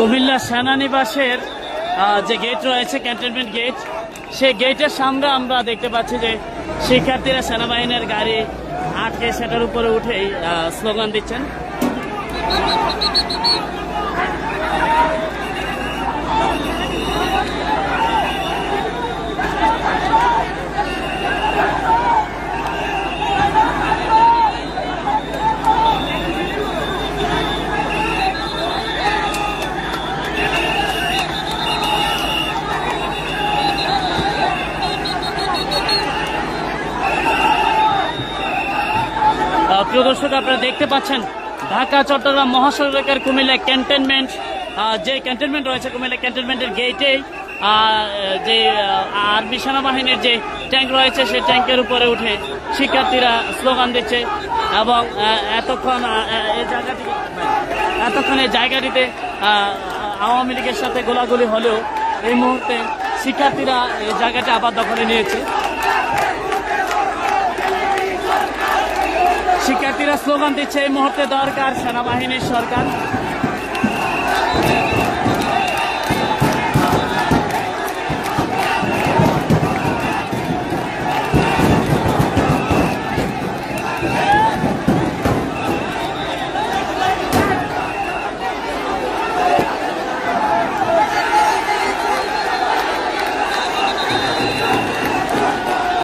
কুমিল্লা সেনানিবাসের যে গেট রয়েছে cantonment gate, সেই গেটের সামনে আমরা দেখতে পাচ্ছি যে শিক্ষার্থীরা সেনাবাহিনীর গাড়ি আটকে সেটার উপরে উঠেই স্লোগান দিচ্ছেন। প্রিয় দর্শক, আপনারা দেখতে পাচ্ছেন ঢাকা চট্টগ্রাম মহাসড়কের কুমিল্লা ক্যান্টনমেন্ট, যে ক্যান্টনমেন্ট রয়েছে কুমিল্লা ক্যান্টনমেন্টের গেটে যে আর্মি সেনাবাহিনীর যে ট্যাঙ্ক রয়েছে সেই ট্যাঙ্কের উপরে উঠে শিক্ষার্থীরা স্লোগান দিচ্ছে এবং এতক্ষণ এই জায়গাটিতে আওয়ামী লীগের সাথে গোলাগুলি হলেও এই মুহূর্তে শিক্ষার্থীরা এই জায়গাটি আবার দখলে নিয়েছে। শিক্ষার্থীরা স্লোগান দিচ্ছে এই মুহূর্তে দরকার সেনাবাহিনীর সরকার।